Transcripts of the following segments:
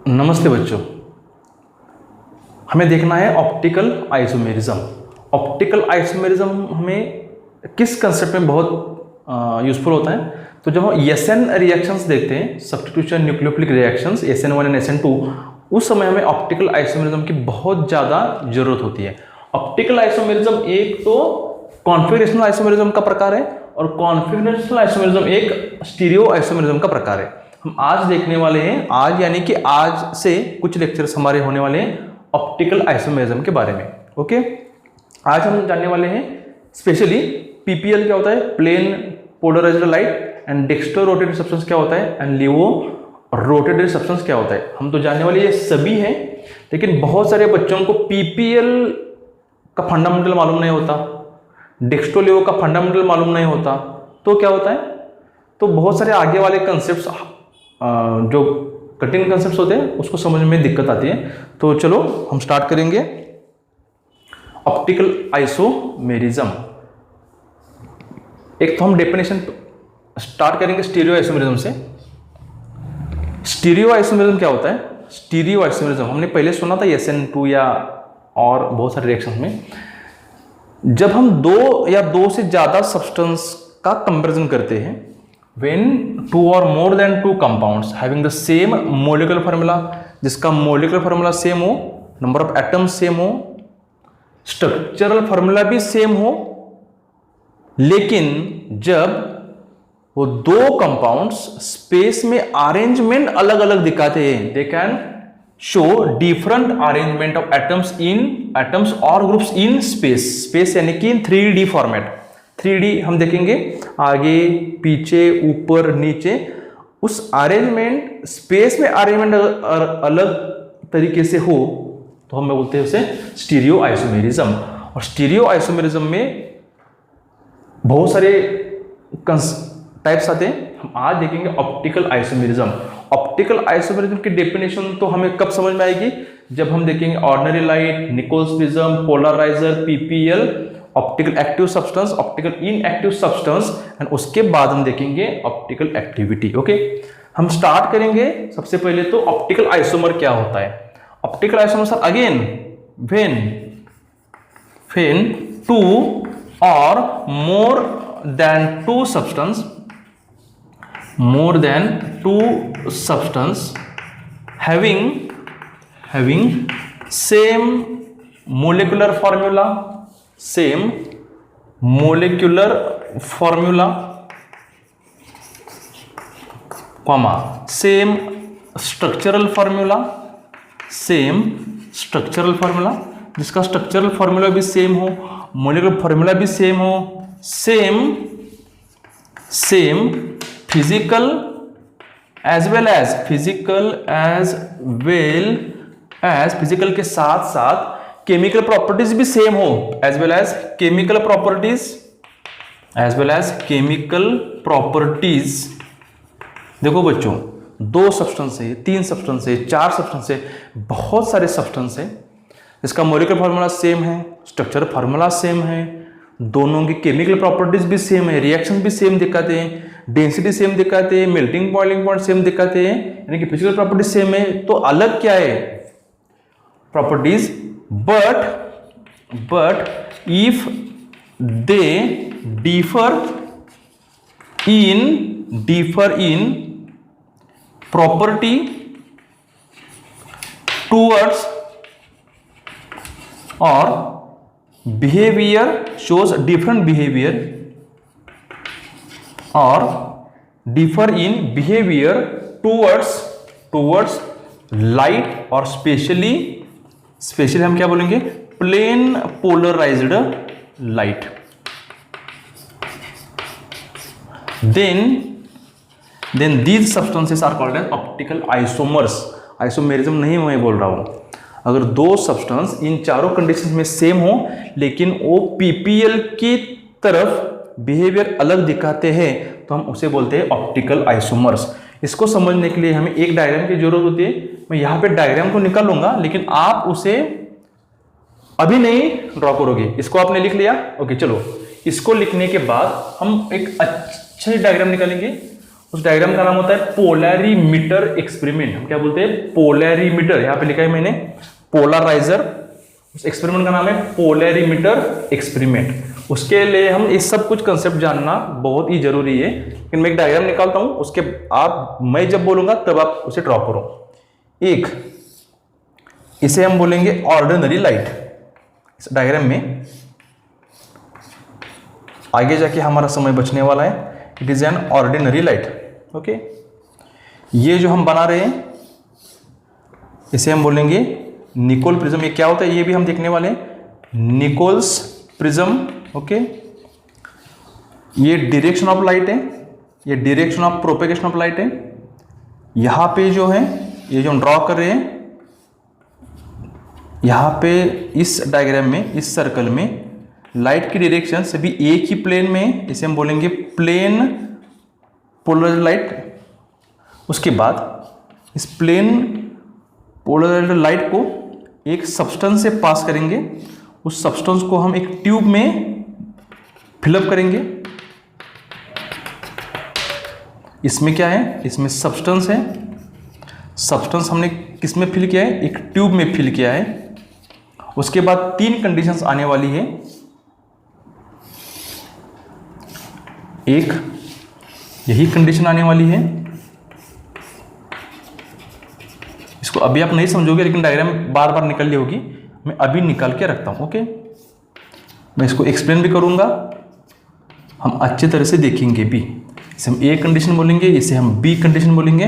नमस्ते बच्चों, हमें देखना है ऑप्टिकल आइसोमेरिज्म। ऑप्टिकल आइसोमेरिज्म हमें किस कंसेप्ट में बहुत यूजफुल होता है? तो जब हम एसएन रिएक्शंस देखते हैं, substitution nucleophilic reactions SN1 and SN2, उस समय हमें ऑप्टिकल आइसोमेरिज्म की बहुत ज़्यादा जरूरत होती है। ऑप्टिकल आइसोमेरिज्म एक तो कॉन्फिगरेशनल आइसोमेरिज्म का प्रकार है और कॉन्फिगरेशनल आइसोमेरिज्म एक स्टीरियो आइसोमेरिज्म का प्रकार है। हम आज देखने वाले हैं, आज यानी कि आज से कुछ लेक्चर्स हमारे होने वाले हैं ऑप्टिकल आइसोमेरिज्म के बारे में। ओके, आज हम जानने वाले हैं स्पेशली पीपीएल क्या होता है, plane polarised light, and dextro rotated substance क्या होता है, एंड लिवो रोटेटेड सब्सटेंस क्या होता है। हम तो जानने वाले ये सभी हैं, लेकिन बहुत सारे बच्चों को पीपीएल का फंडामेंटल मालूम नहीं होता, डेक्स्ट्रो लिवो का फंडामेंटल मालूम नहीं होता। तो क्या होता है, तो बहुत सारे आगे वाले कंसेप्ट्स जो कठिन कंसेप्ट्स होते हैं उसको समझ में दिक्कत आती है। तो चलो हम स्टार्ट करेंगे ऑप्टिकल आइसोमेरिज्म। एक तो हम डेफिनेशन स्टार्ट करेंगे स्टीरियो आइसोमेरिज्म से। स्टीरियो आइसोमेरिज्म क्या होता है? स्टीरियो आइसोमेरिज्म हमने पहले सुना था SN2 या और बहुत सारे रिएक्शंस में, जब हम दो या दो से ज्यादा सब्सटेंस का कंपैरिजन करते हैं, when two or more than two compounds having the same molecular formula, जिसका molecular formula सेम हो, नंबर ऑफ एटम्स सेम हो, स्ट्रक्चरल फॉर्मूला भी सेम हो, लेकिन जब वो दो कंपाउंड्स स्पेस में अरेंजमेंट अलग अलग दिखाते हैं, they can show different arrangement of atoms और ग्रुप्स इन स्पेस यानी कि इन 3D फॉर्मेट। 3D हम देखेंगे आगे पीछे ऊपर नीचे, उस अरेंजमेंट स्पेस में अरेंजमेंट अलग तरीके से हो तो हम बोलते हैं उसे स्टीरियो आइसोमेरिज्म। और स्टीरियो आइसोमेरिज्म में बहुत सारे टाइप्स आते हैं, हम आज देखेंगे ऑप्टिकल आइसोमेरिज्म। ऑप्टिकल आइसोमेरिज्म की डेफिनेशन तो हमें कब समझ में आएगी? जब हम देखेंगे ordinary light, Nicol's prism, polariser, PPL, optical active substance, optical inactive substance, and उसके बाद हम देखेंगे ऑप्टिकल एक्टिविटी। ओके, हम स्टार्ट करेंगे सबसे पहले तो ऑप्टिकल आइसोमर क्या होता है। Optical isomer again when two और मोर than two substance having same molecular formula, comma same structural formula, जिसका स्ट्रक्चरल फॉर्मूला भी सेम हो, मोलिकुलर फॉर्मूला भी सेम हो, same physical as well as physical के साथ साथ केमिकल प्रॉपर्टीज भी सेम हो, as well as chemical properties. देखो बच्चों, 2 सब्सटेंस है, 3 सब्सटेंस है, 4 सब्सटेंस है, बहुत सारे सब्सटेंस है, इसका मॉलिक्यूलर फार्मूला सेम है, स्ट्रक्चर फार्मूला सेम है, दोनों की केमिकल प्रॉपर्टीज भी सेम है, रिएक्शन भी सेम दिखाते हैं, डेंसिटी सेम दिखाते हैं, मेल्टिंग बॉइलिंग पॉइंट सेम दिखाते हैं, यानी कि फिजिकल प्रॉपर्टीज सेम है। तो अलग क्या है? Properties, but if they differ in property towards or behavior, shows different behavior or differ in behavior towards light और स्पेशली हम क्या बोलेंगे? Plane polarised light. then these substances are called as optical isomers। Isomerism नहीं मैं बोल रहा हूं, अगर 2 सब्सटेंस इन चारों कंडीशंस में सेम हो लेकिन वो पीपीएल की तरफ बिहेवियर अलग दिखाते हैं तो हम उसे बोलते हैं ऑप्टिकल आइसोमर्स। इसको समझने के लिए हमें एक डायग्राम की जरूरत होती है। मैं यहाँ पे डायग्राम को निकालूंगा, लेकिन आप उसे अभी नहीं ड्रॉ करोगे। इसको आपने लिख लिया, ओके। चलो, इसको लिखने के बाद हम एक अच्छे डायग्राम निकालेंगे, उस डायग्राम का नाम होता है पोलैरीमीटर एक्सपेरिमेंट। हम क्या बोलते हैं? पोलैरीमीटर। यहां पे लिखा है मैंने पोलराइजर, उस एक्सपेरिमेंट का नाम है पोलैरीमीटर एक्सपेरिमेंट। उसके लिए हम इस सब कुछ कंसेप्ट जानना बहुत ही जरूरी है। लेकिन मैं एक डायग्राम निकालता हूं, उसके आप मैं जब बोलूंगा तब आप उसे ड्रॉ करो। एक, इसे हम बोलेंगे ऑर्डिनरी लाइट। इस डायग्राम में आगे जाके हमारा समय बचने वाला है। It is an ordinary light. Okay, ये जो हम बना रहे हैं इसे हम बोलेंगे निकोल प्रिज्म। ये क्या होता है ये भी हम देखने वाले हैं। Nichols prism. ओके, ये डायरेक्शन ऑफ लाइट है, ये direction of propagation of light है। यहां पे जो है ये जो हम ड्रॉ कर रहे हैं, यहां पे इस डायग्राम में, इस सर्कल में लाइट की डायरेक्शन सभी एक ही प्लेन में, इसे हम बोलेंगे प्लेन पोलराइज्ड लाइट। उसके बाद इस प्लेन पोलराइज्ड लाइट को एक सब्सटेंस से पास करेंगे। उस सब्सटेंस को हम एक ट्यूब में फिलअप करेंगे। इसमें क्या है? इसमें सब्सटेंस है। सब्सटेंस हमने किस में फिल किया है? एक ट्यूब में फिल किया है। उसके बाद 3 कंडीशंस आने वाली है। एक, यही कंडीशन आने वाली है। इसको अभी आप नहीं समझोगे, लेकिन डायग्राम बार बार निकल ली होगी। मैं अभी निकाल के रखता हूं। ओके, मैं इसको एक्सप्लेन भी करूंगा, हम अच्छे तरह से देखेंगे भी। इसे हम ए कंडीशन बोलेंगे, इसे हम बी कंडीशन बोलेंगे,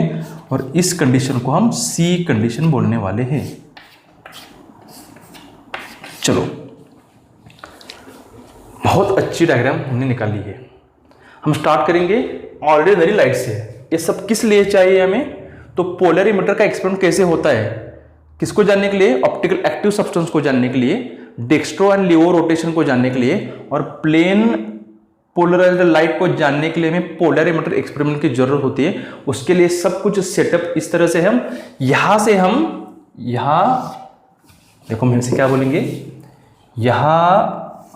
और इस कंडीशन को हम सी कंडीशन बोलने वाले हैं। चलो, बहुत अच्छी डायग्राम हमने निकाली है। हम स्टार्ट करेंगे ऑर्डिनरी लाइट से। ये सब किस लिए चाहिए हमें? तो पोलैरीमीटर का एक्सपेरिमेंट कैसे होता है, किसको जानने के लिए? ऑप्टिकल एक्टिव सब्सटेंस को जानने के लिए, डेक्स्ट्रो एंड लियो रोटेशन को जानने के लिए, और प्लेन पोलराइज्ड लाइट को जानने के लिए हमें पोलैरीमीटर एक्सपेरिमेंट की जरूरत होती है। उसके लिए सब कुछ सेटअप इस तरह से हम यहां देखो, हम इनसे क्या बोलेंगे? यहां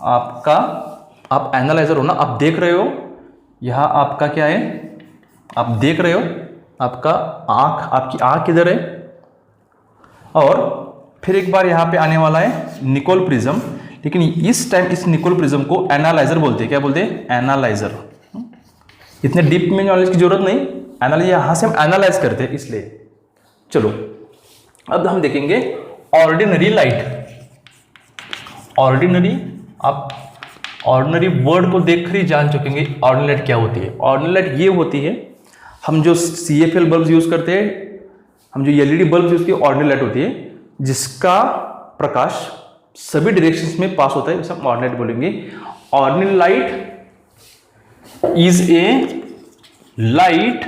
आपका, आप एनालाइजर हो ना, आप देख रहे हो, यहां आपका क्या है? आप देख रहे हो, आपका आंख, आपकी आंख इधर है। और फिर एक बार यहां पे आने वाला है निकोल प्रिज्म। लेकिन इस टाइम इस निकोल प्रिज्म को एनालाइजर बोलते हैं। क्या बोलते हैं? एनालाइजर। इतने डीप में नॉलेज की जरूरत नहीं, एनालाइजर यहां से हम एनालाइज करते हैं इसलिए। चलो, अब हम देखेंगे ऑर्डिनरी लाइट। ऑर्डिनरी, आप ऑर्डिनरी वर्ड को देखकर ही जान चुकेंगे ऑर्डिनरी लाइट क्या होती है। ऑर्डिनरी लाइट ये होती है, हम जो CFL बल्ब यूज करते हैं, हम जो LED बल्ब यूज करते हैं, ऑर्डिनरी लाइट होती है, जिसका प्रकाश सभी डायरेक्शंस में पास होता है, उसे हम ऑर्डिनरी लाइट बोलेंगे। Ordinary light is a light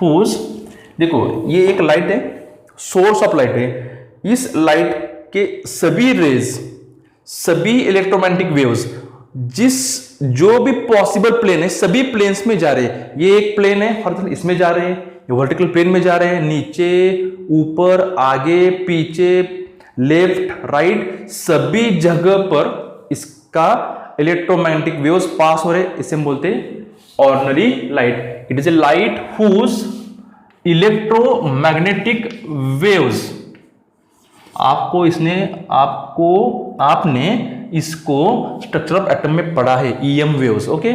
whose देखो, ये एक लाइट है, सोर्स ऑफ लाइट है। इस लाइट के सभी रेज, सभी इलेक्ट्रोमैग्नेटिक वेव्स, जो भी पॉसिबल प्लेन है, सभी प्लेन्स में जा रहे हैं। ये एक प्लेन है, हॉरिजॉन्टल इसमें जा रहे हैं, ये वर्टिकल प्लेन में जा रहे हैं, नीचे, ऊपर, आगे, पीछे, लेफ्ट, राइट, सभी जगह पर इसका इलेक्ट्रोमैग्नेटिक वेव्स पास हो रहे हैं। इसे हम बोलते हैं ordinary light. It is a light whose electromagnetic waves, आपने इसको स्ट्रक्चर ऑफ एटम में पढ़ा है, EM waves. Okay,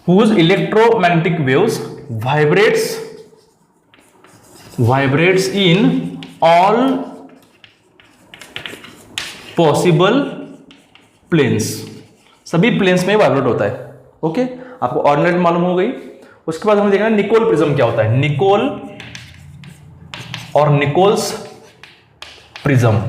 whose electromagnetic waves vibrates in all possible planes, सभी प्लेन्स में वाइब्रेट होता है। ओके, आपको ऑर्डिनरी मालूम हो गई। उसके बाद हमें देखना निकोल प्रिज्म क्या होता है। निकोल और निकोल्स प्रिज्म,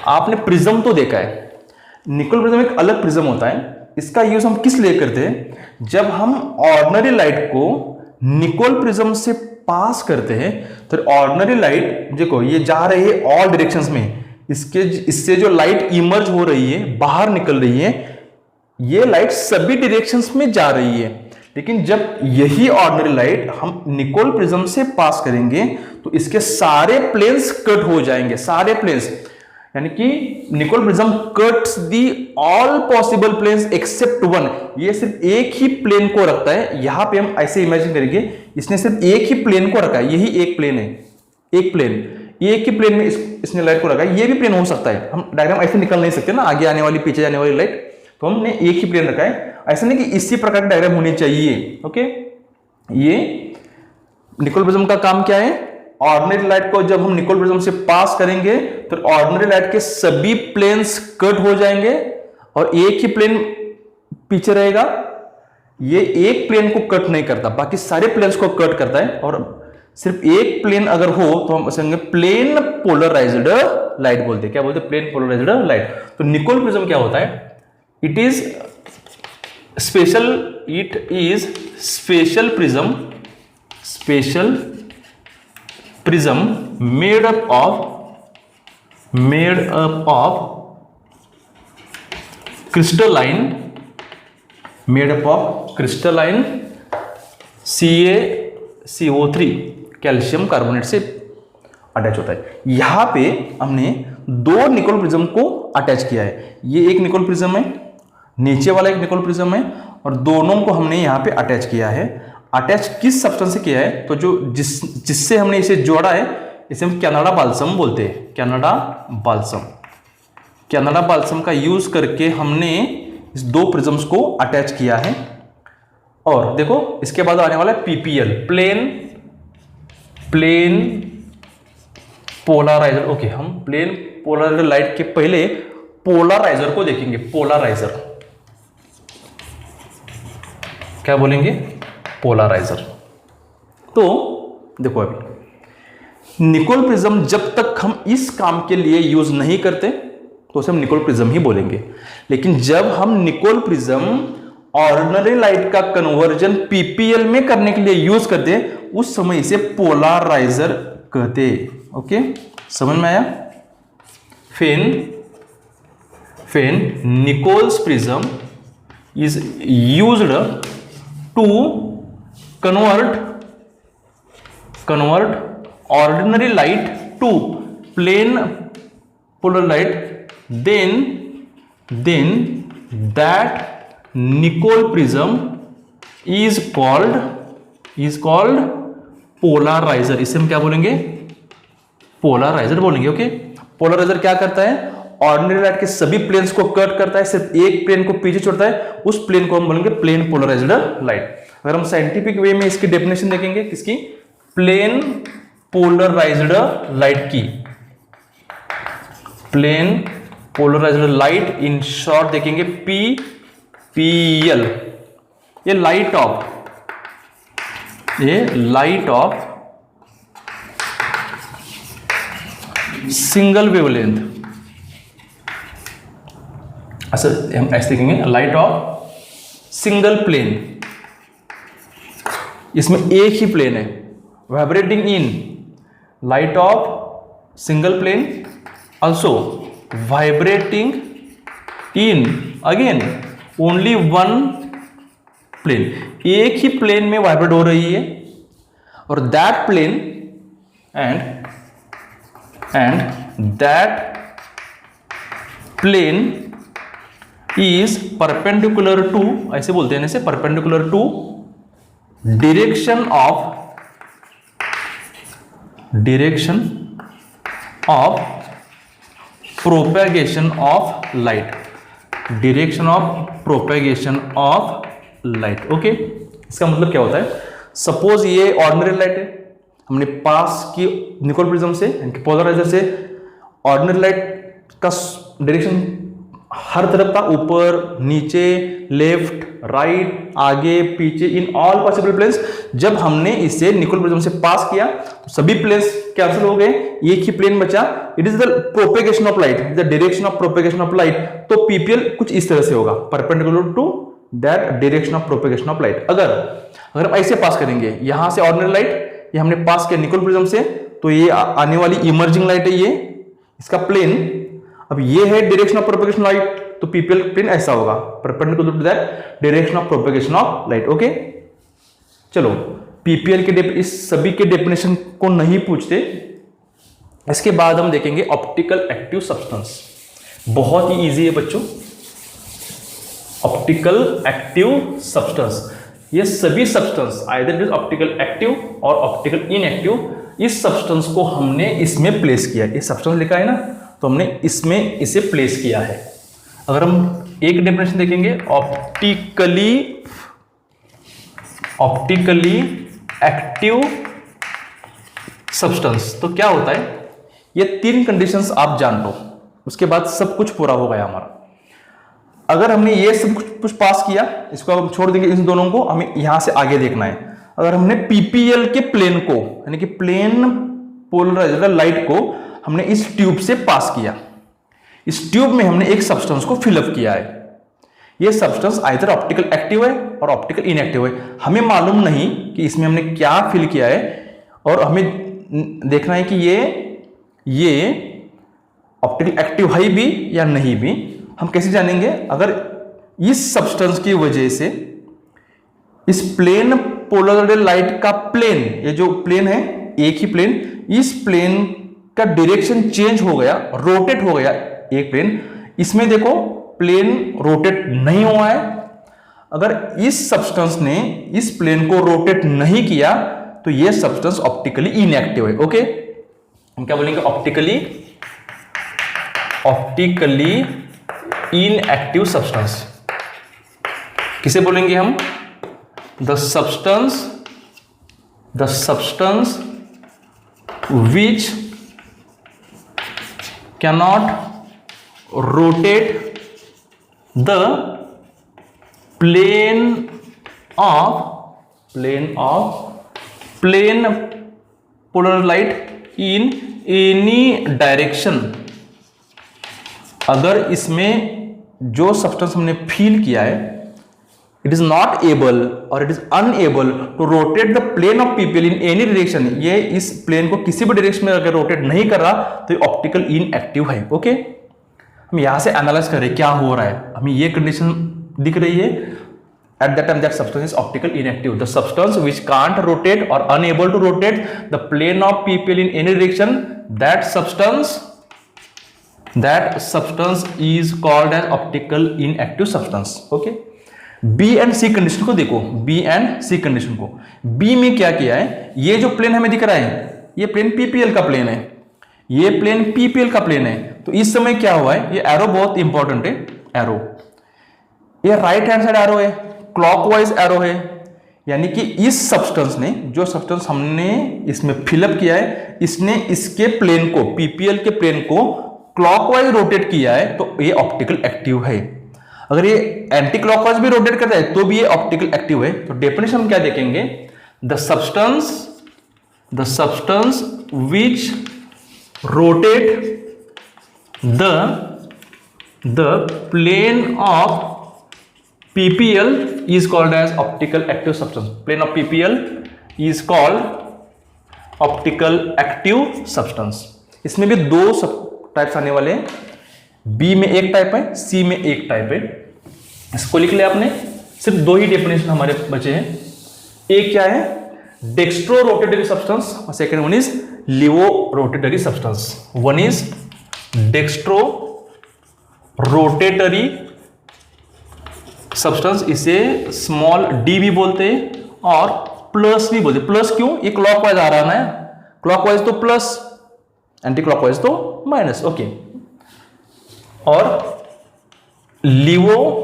आपने प्रिज्म तो देखा है, निकोल प्रिज्म एक अलग प्रिज्म होता है। इसका यूज हम किस लिए करते हैं? जब हम ऑर्डिनरी लाइट को निकोल प्रिज्म से पास करते हैं, तो ऑर्डिनरी लाइट देखो ये जा रही है ऑल डायरेक्शंस में, इससे जो लाइट इमर्ज हो रही है, बाहर निकल रही है, ये लाइट सभी डायरेक्शंस में जा रही है। लेकिन जब यही ऑर्डिनरी लाइट हम निकोल प्रिज्म से पास करेंगे तो इसके सारे प्लेन्स कट हो जाएंगे, सारे प्लेन्स। यानी कि Nicol prism cuts the all possible planes except one. ये सिर्फ एक ही प्लेन को रखता है। यहां पे हम ऐसे इमेजिन करेंगे, इसने सिर्फ एक ही प्लेन को रखा है, यही एक प्लेन है, एक प्लेन, एक ही प्लेन में इसने लाइट को रखा है। ये भी प्लेन हो सकता है, हम डायग्राम ऐसे निकल नहीं सकते ना, आगे आने वाली पीछे जाने वाली लाइट, तो हमने एक ही प्लेन रखा है। ऐसा नहीं कि इसी प्रकार की डायग्राम होनी चाहिए। ओके, ये निकोल प्रिज्म का काम क्या है? ऑर्डिनरी लाइट को जब हम निकोल प्रिज्म से पास करेंगे तो ऑर्डिनरी लाइट के सभी प्लेन्स कट हो जाएंगे और एक ही प्लेन पीछे रहेगा। ये एक प्लेन को कट नहीं करता, बाकी सारे प्लेन्स को कट करता है। और सिर्फ एक प्लेन अगर हो तो हम समझेंगे प्लेन पोलराइज्ड लाइट बोलते हैं। क्या बोलते हैं? Plane polarised light. तो निकोल प्रिज्म क्या होता है? It is special, it is special prism, special prism made up of crystalline CaCO3 calcium carbonate से अटैच होता है। यहां पे हमने दो निकोल प्रिज्म को अटैच किया है। ये एक निकोल प्रिज्म है, नीचे वाला एक निकोल प्रिज्म है, और दोनों को हमने यहां पे अटैच किया है। अटैच किस सब्सटेंस से किया है? तो जो जिससे हमने इसे जोड़ा है, इसे हम कनाडा बाल्सम बोलते हैं। कनाडा बाल्सम का यूज करके हमने इस दो प्रिज्म्स को अटैच किया है। और देखो इसके बाद आने वाला है पीपीएल, प्लेन पोलराइजर। ओके, हम प्लेन पोलराइजर लाइट के पहले पोलराइजर को देखेंगे। पोलराइजर क्या बोलेंगे? पोलराइजर। तो देखो अभी निकोल प्रिज्म जब तक हम इस काम के लिए यूज नहीं करते तो उसे हम निकोल प्रिज्म ही बोलेंगे। लेकिन जब हम निकोल प्रिज्म ऑर्डिनरी लाइट का कन्वर्जन पीपीएल में करने के लिए यूज करते हैं, उस समय इसे पोलराइजर कहते। ओके, समझ में आया? फेन Nicol's prism is used to convert ordinary light to plain polar light, then that Nicol prism is called polarizer। इसे हम क्या बोलेंगे? पोलराइजर बोलेंगे। ओके, पोलराइजर क्या करता है? ऑर्डिनरी लाइट के सभी प्लेन्स को कट करता है, सिर्फ एक प्लेन को पीछे छोड़ता है। उस प्लेन को हम बोलेंगे प्लेन पोलराइज्ड लाइट। अगर हम साइंटिफिक वे में इसकी डेफिनेशन देखेंगे, किसकी? प्लेन पोलराइज्ड लाइट की, plane polarised light in short देखेंगे पीपीएल। ये लाइट ऑफ सिंगल वेवलेंथ, अच्छा हम ऐसे देखेंगे लाइट ऑफ सिंगल प्लेन। इसमें एक ही प्लेन है, vibrating in light of single plane, also vibrating in again only one plane. एक ही प्लेन में वाइब्रेट हो रही है, और that plane and that plane is perpendicular to, ऐसे बोलते हैं इसे, perpendicular to direction of propagation of light, okay. इसका मतलब क्या होता है? सपोज ये ऑर्डिनरी लाइट है, हमने पास की निकोल प्रिज्म से, पोलराइजर से ऑर्डिनरी लाइट का डायरेक्शन हर तरफ था, ऊपर नीचे लेफ्ट राइट आगे पीछे, इन ऑल पॉसिबल प्लेन्स। जब हमने इसे निकोल प्रिज्म से पास किया तो सभी प्लेन्स कैंसिल हो गए, एक ही प्लेन बचा। It is the propagation of light, the direction of propagation of light. तो पीपीएल कुछ इस तरह से होगा, perpendicular to that direction of propagation of light. अगर हम ऐसे पास करेंगे, यहां से ऑर्डिनरी लाइट ये हमने पास किया निकोल प्रिज्म से, तो ये आने वाली इमर्जिंग लाइट है, ये इसका प्लेन। अब ये है डायरेक्शन ऑफ प्रोपेगेशन लाइट, तो पीपीएल प्लेन ऐसा होगा, perpendicular to that direction of propagation of light. Okay, चलो पीपीएल के इस सभी के डेफिनेशन को नहीं पूछते, इसके बाद हम देखेंगे ऑप्टिकल एक्टिव सब्सटेंस। बहुत ही इजी है बच्चों। ऑप्टिकल एक्टिव सब्सटेंस, ये सभी substance either it is optical active और ऑप्टिकल इनएक्टिव, इस सब्सटेंस को हमने इसमें प्लेस किया है। ये सब्सटेंस लिखा है ना, तो हमने इसमें इसे प्लेस किया है। अगर हम एक डेफिनेशन देखेंगे, ऑप्टिकली एक्टिव सब्सटेंस, तो क्या होता है, ये 3 कंडीशंस आप जान लो, उसके बाद सब कुछ पूरा हो गया हमारा। अगर हमने ये सब कुछ पास किया, इसको हम छोड़ देंगे, इन दोनों को हमें यहां से आगे देखना है। अगर हमने पीपीएल के प्लेन को, यानी कि प्लेन पोलराइज्ड लाइट को हमने इस ट्यूब से पास किया, इस ट्यूब में हमने एक सब्सटेंस को फिलअप किया है। ये सब्सटेंस आइदर ऑप्टिकल एक्टिव है और ऑप्टिकल इनएक्टिव है। हमें मालूम नहीं कि इसमें हमने क्या फिल किया है, और हमें देखना है कि ये ऑप्टिकल एक्टिव है भी या नहीं भी। हम कैसे जानेंगे? अगर इस सब्सटेंस की वजह से इस प्लेन पोलराइज्ड लाइट का प्लेन, ये जो प्लेन है एक ही प्लेन, इस प्लेन का डायरेक्शन चेंज हो गया, रोटेट हो गया एक प्लेन, इसमें देखो प्लेन रोटेट नहीं हुआ है। अगर इस सब्सटेंस ने इस प्लेन को रोटेट नहीं किया तो यह सब्सटेंस ऑप्टिकली इनएक्टिव है। ओके, हम क्या बोलेंगे? ऑप्टिकली इनएक्टिव सब्सटेंस किसे बोलेंगे हम? The substance which cannot rotate the plane polar light in any direction। अगर इसमें जो सब्सटेंस हमने फील किया है, इट इज नॉट एबल और it is unable to rotate the plane of PPL in any direction, ये इस प्लेन को किसी भी डायरेक्शन में अगर रोटेट नहीं कर रहा तो ये ऑप्टिकल इनएक्टिव है। ओके, हम यहां से एनालाइज करें क्या हो रहा है। हमें ये कंडीशन दिख रही है, at that time that substance is optical inactive, the substance which can't rotate और unable to rotate the plane of PPL in any direction, that substance is called as optical inactive substance. Okay, B and C condition को देखो, B and C condition को। B में क्या किया है, ये जो प्लेन हमें दिख रहा है ये प्लेन पीपीएल का प्लेन है, ये प्लेन पीपीएल का प्लेन है। तो इस समय क्या हुआ है, ये एरो बहुत इंपॉर्टेंट है, एरो ये राइट हैंड साइड एरो है, क्लॉकवाइज एरो है, यानी कि इस सब्सटेंस ने, जो सब्सटेंस हमने इसमें फिलअप किया है, इसने इसके प्लेन को, पीपीएल के प्लेन को क्लॉकवाइज रोटेट किया है, तो ये ऑप्टिकल एक्टिव है। अगर ये एंटी क्लॉकवाइज भी रोटेट करता है तो भी ये ऑप्टिकल एक्टिव है। तो डेफिनेशन हम क्या देखेंगे? The substance which rotate the plane of PPL is called as optical active substance. Plane of PPL is called optical active substance. इसमें भी 2 सब टाइप्स आने वाले हैं, बी में एक टाइप है, सी में एक टाइप है। इसको लिख लिया आपने। सिर्फ 2 ही डेफिनेशन हमारे बचे हैं। एक क्या है? डेक्स्ट्रो रोटेटरी सब्सटेंस, और second one is levo rotatory substance. One is dextro rotatory substance, इसे स्मॉल डी भी बोलते हैं और प्लस भी बोलते हैं। प्लस क्यों? ये क्लॉकवाइज आ रहा है ना, क्लॉकवाइज तो प्लस, एंटी क्लॉकवाइज तो माइनस। ओके, और लिवो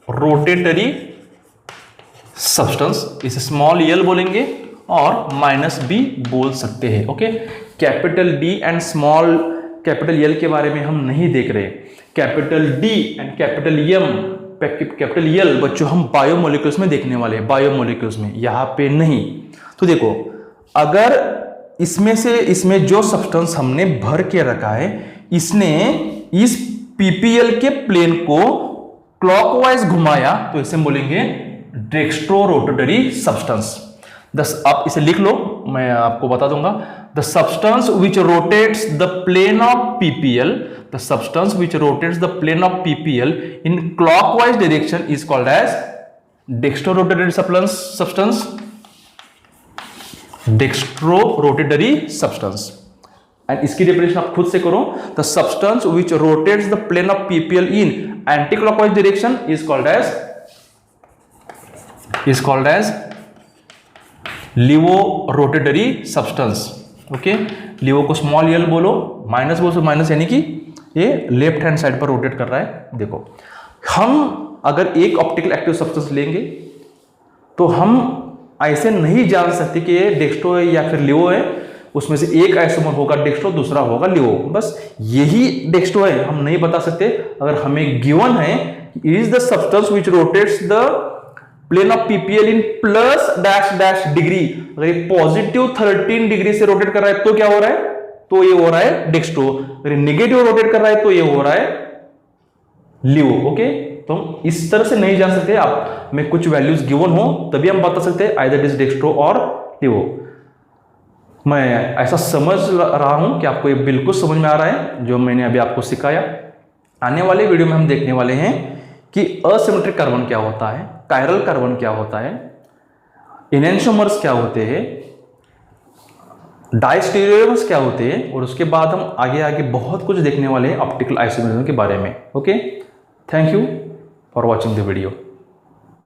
रोटेटरी सब्सटेंस, इसे स्मॉल यल बोलेंगे और माइनस भी बोल सकते हैं। Okay, capital D and small capital L के बारे में हम नहीं देख रहे। Capital D and capital M, capital L बच्चों हम बायोमोलिक्यूल्स में देखने वाले हैं, बायोमोलिक्यूल्स में, यहां पे नहीं। तो देखो, अगर इसमें जो सब्सटेंस हमने भर के रखा है, इसने इस पीपीएल के प्लेन को क्लॉकवाइज घुमाया, तो इसे बोलेंगे डेक्स्ट्रो रोटेटरी सब्सटेंस। आप इसे लिख लो, मैं आपको बता दूंगा। The substance which rotates the plane of PPL, the substance which rotates the plane of PPL in clockwise direction is called as dextrorotatory substance. Dextrorotatory substance. And इसकी डेफिनेशन आप खुद से करो, the substance which rotates the plane of PPL in anti clockwise direction is called as levo rotatory substance. Okay, levo को small L बोलो, minus बोलो, minus यानी कि ये लेफ्ट हैंड साइड पर रोटेट कर रहा है। देखो, हम अगर एक ऑप्टिकल एक्टिव सब्सटेंस लेंगे तो हम ऐसे नहीं जान सकते कि ये डेक्स्ट्रो है या फिर लिवो है, उसमें से एक आइसोमर होगा डेक्स्ट्रो, दूसरा होगा लिवो, बस यही डेक्स्ट्रो है, हम नहीं बता सकते। अगर हमें गिवन है is the substance which rotates the plane of PPL in plus dash dash degree, अगर ये पॉजिटिव 13 डिग्री से रोटेट कर रहा है तो क्या हो रहा है, तो ये हो रहा है डेक्स्ट्रो, अगर नेगेटिव रोटेट कर रहा है तो ये हो रहा है लिवो। ओके, तो हम इस तरह से नहीं जान सकते, आप में कुछ वैल्यूज गिवन हो तभी हम बता सकते हैं आइदर इट इज डेक्स्ट्रो और लिवो। मैं ऐसा समझ रहा हूं कि आपको ये बिल्कुल समझ में आ रहा है जो मैंने अभी आपको सिखाया। आने वाले वीडियो में हम देखने वाले हैं कि असिमेट्रिक कार्बन क्या होता है, कायरल कार्बन क्या होता है, इनैंशियोमर्स क्या होते हैं, डायस्टेरियोमर्स क्या होते हैं, और उसके बाद हम आगे आगे बहुत कुछ देखने वाले हैं ऑप्टिकल आइसोमरिज्म के बारे में। Okay, thank you for watching the video.